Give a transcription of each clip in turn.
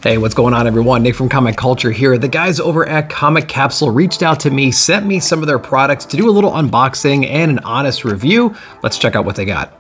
Hey, what's going on everyone? Nick from Comic Culture here. The guys over at Comic Capsule reached out to me, sent me some of their products to do a little unboxing and an honest review. Let's check out what they got.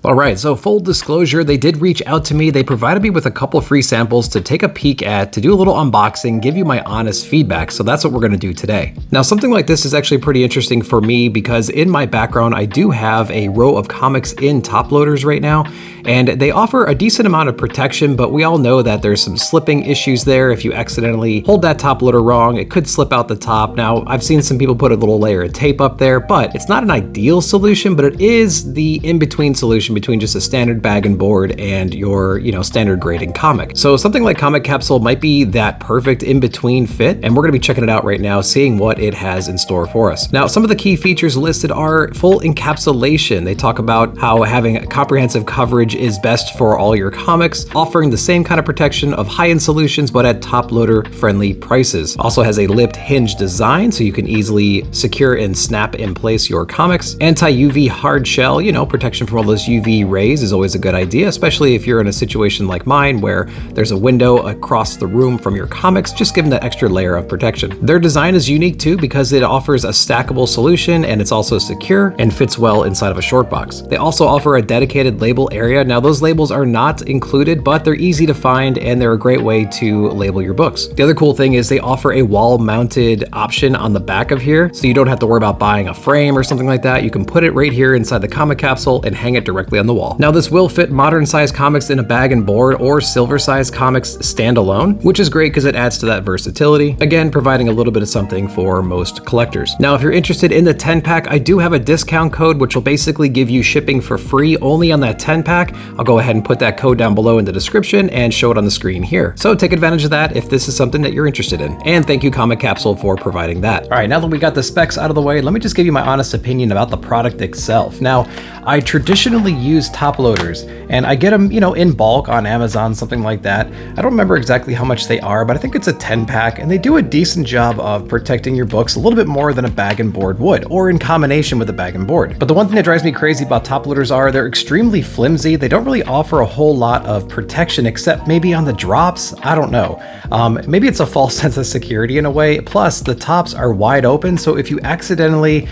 All right, so full disclosure, they did reach out to me. They provided me with a couple free samples to take a peek at, to do a little unboxing, give you my honest feedback. So that's what we're gonna do today. Now, something like this is actually pretty interesting for me because in my background, I do have a row of comics in top loaders right now, and they offer a decent amount of protection, but we all know that there's some slipping issues there. If you accidentally hold that top loader wrong, it could slip out the top. Now, I've seen some people put a little layer of tape up there, but it's not an ideal solution, but it is the in-between solution between just a standard bag and board and your, standard grading comic. So something like Comic Capsule might be that perfect in-between fit, and we're gonna be checking it out right now, seeing what it has in store for us. Now, some of the key features listed are full encapsulation. They talk about how having comprehensive coverage is best for all your comics, offering the same kind of protection of high-end solutions, but at top loader friendly prices. Also has a lipped hinge design, so you can easily secure and snap in place your comics. Anti-UV hard shell, protection from all those UV rays is always a good idea, especially if you're in a situation like mine where there's a window across the room from your comics, just giving that extra layer of protection. Their design is unique too because it offers a stackable solution and it's also secure and fits well inside of a short box. They also offer a dedicated label area. Now those labels are not included, but they're easy to find and they're a great way to label your books. The other cool thing is they offer a wall mounted option on the back of here, so you don't have to worry about buying a frame or something like that. You can put it right here inside the comic capsule and hang it directly on the wall. Now this will fit modern size comics in a bag and board or silver size comics standalone, which is great because it adds to that versatility. Again, providing a little bit of something for most collectors. Now, if you're interested in the 10 pack, I do have a discount code, which will basically give you shipping for free only on that 10 pack. I'll go ahead and put that code down below in the description and show it on the screen here. So take advantage of that if this is something that you're interested in. And thank you Comic Capsule for providing that. All right, now that we got the specs out of the way, let me just give you my honest opinion about the product itself. Now, I traditionally use top loaders and I get them, in bulk on Amazon, something like that. I don't remember exactly how much they are, but I think it's a 10 pack and they do a decent job of protecting your books a little bit more than a bag and board would, or in combination with a bag and board. But the one thing that drives me crazy about top loaders are they're extremely flimsy. They don't really offer a whole lot of protection except maybe on the drops. I don't know. Maybe it's a false sense of security in a way. Plus the tops are wide open. So if you accidentally,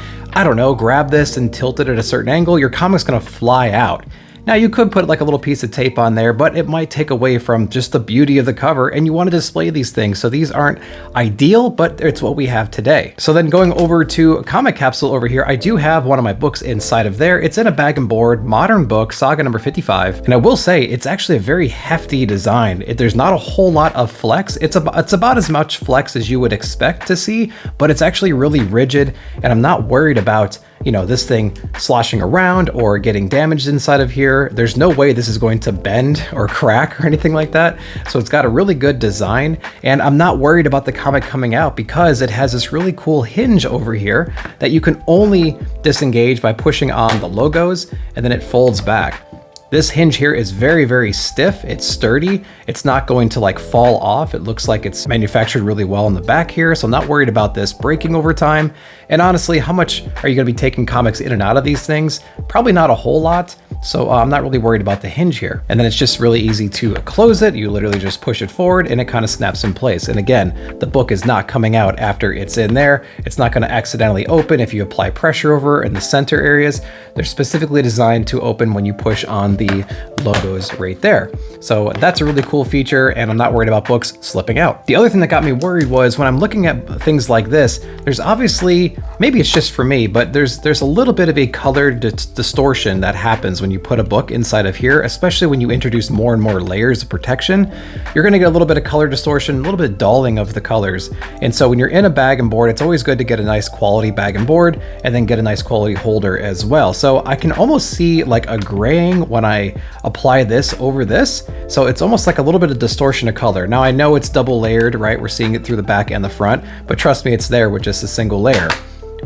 grab this and tilt it at a certain angle, your comic's gonna fly out. Now you could put like a little piece of tape on there, but it might take away from just the beauty of the cover and you want to display these things. So these aren't ideal, but it's what we have today. So then going over to Comic Capsule over here, I do have one of my books inside of there. It's in a bag and board, modern book, saga number 55. And I will say it's actually a very hefty design. There's not a whole lot of flex. It's about as much flex as you would expect to see, but it's actually really rigid and I'm not worried about this thing sloshing around or getting damaged inside of here. There's no way this is going to bend or crack or anything like that. So it's got a really good design and I'm not worried about the comic coming out because it has this really cool hinge over here that you can only disengage by pushing on the logos and then it folds back. This hinge here is very, very stiff. It's sturdy. It's not going to fall off. It looks like it's manufactured really well in the back here. So I'm not worried about this breaking over time. And honestly, how much are you gonna be taking comics in and out of these things? Probably not a whole lot. So I'm not really worried about the hinge here. And then it's just really easy to close it. You literally just push it forward and it kind of snaps in place. And again, the book is not coming out after it's in there. It's not gonna accidentally open if you apply pressure over in the center areas. They're specifically designed to open when you push on the logos right there. So that's a really cool feature and I'm not worried about books slipping out. The other thing that got me worried was when I'm looking at things like this, there's obviously, maybe it's just for me, but there's a little bit of a color distortion that happens when you put a book inside of here, especially when you introduce more and more layers of protection. You're gonna get a little bit of color distortion, a little bit of dulling of the colors. And so when you're in a bag and board, it's always good to get a nice quality bag and board and then get a nice quality holder as well. So I can almost see a graying when I apply this over this. So it's almost like a little bit of distortion of color. Now I know it's double layered, right? We're seeing it through the back and the front, but trust me, it's there with just a single layer.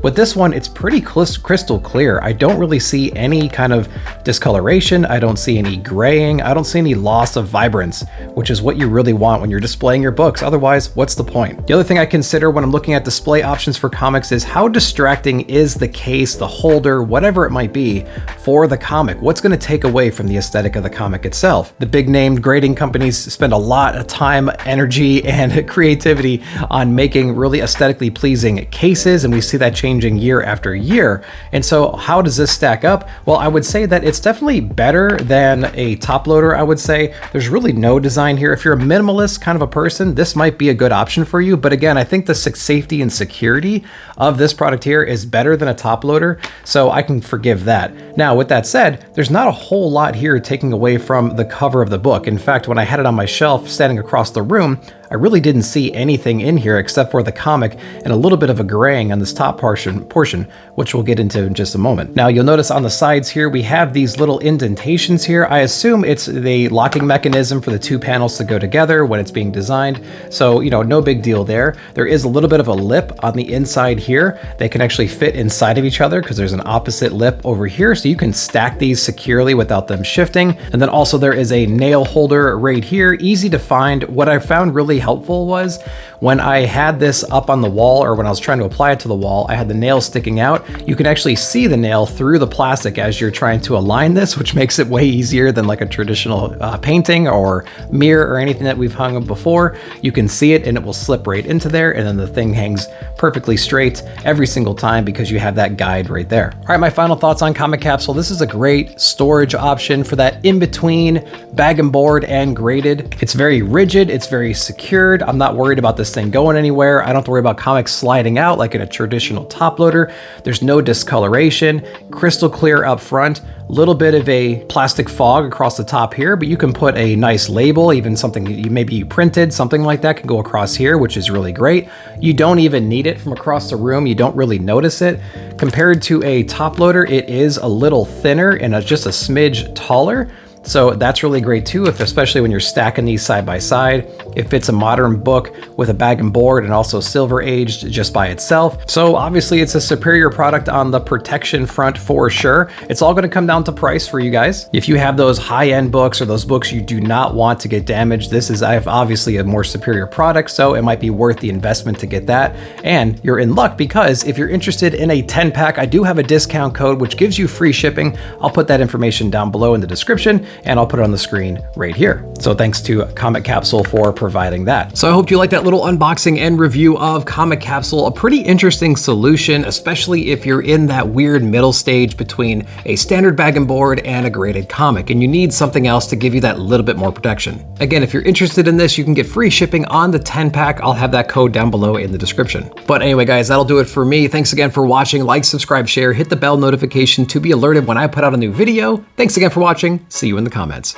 With this one, it's pretty crystal clear. I don't really see any kind of discoloration. I don't see any graying. I don't see any loss of vibrance, which is what you really want when you're displaying your books. Otherwise, what's the point? The other thing I consider when I'm looking at display options for comics is how distracting is the case, the holder, whatever it might be for the comic. What's going to take away from the aesthetic of the comic itself? The big name grading companies spend a lot of time, energy, and creativity on making really aesthetically pleasing cases, and we see that changing year after year. And so how does this stack up? Well, I would say that it's definitely better than a top loader. I would say there's really no design here. If you're a minimalist kind of a person, this might be a good option for you. But again, I think the safety and security of this product here is better than a top loader, so I can forgive that. Now, with that said, there's not a whole lot here taking away from the cover of the book. In fact, when I had it on my shelf standing across the room, I really didn't see anything in here except for the comic and a little bit of a graying on this top portion, which we'll get into in just a moment. Now, you'll notice on the sides here, we have these little indentations here. I assume it's the locking mechanism for the two panels to go together when it's being designed. So, no big deal there. There is a little bit of a lip on the inside here. They can actually fit inside of each other because there's an opposite lip over here. So you can stack these securely without them shifting. And then also there is a nail holder right here, easy to find. What I found really helpful was when I had this up on the wall, or when I was trying to apply it to the wall, I had the nail sticking out. You can actually see the nail through the plastic as you're trying to align this, which makes it way easier than like a traditional painting or mirror or anything that we've hung before. You can see it and it will slip right into there, and then the thing hangs perfectly straight every single time because you have that guide right there. All right, my final thoughts on Comic Capsule. This is a great storage option for that in-between bag and board and graded. It's very rigid, it's very secured. I'm not worried about this thing going anywhere. I don't have to worry about comics sliding out like in a traditional top loader. There's no discoloration, crystal clear up front, little bit of a plastic fog across the top here, but you can put a nice label, even something maybe you printed, something like that can go across here, which is really great. You don't even need it from across the room. You don't really notice it. Compared to a top loader, it is a little thinner and just a smidge taller. So that's really great too, especially when you're stacking these side by side. It fits a modern book with a bag and board and also silver aged just by itself. So obviously it's a superior product on the protection front for sure. It's all going to come down to price for you guys. If you have those high-end books or those books you do not want to get damaged, this is obviously a more superior product, so it might be worth the investment to get that. And you're in luck because if you're interested in a 10-pack, I do have a discount code which gives you free shipping. I'll put that information down below in the description, and I'll put it on the screen right here. So thanks to Comic Capsule for providing that. So I hope you like that little unboxing and review of Comic Capsule, a pretty interesting solution, especially if you're in that weird middle stage between a standard bag and board and a graded comic, and you need something else to give you that little bit more protection. Again, if you're interested in this, you can get free shipping on the 10-pack. I'll have that code down below in the description. But anyway, guys, that'll do it for me. Thanks again for watching. Like, subscribe, share, hit the bell notification to be alerted when I put out a new video. Thanks again for watching. See you in the comments.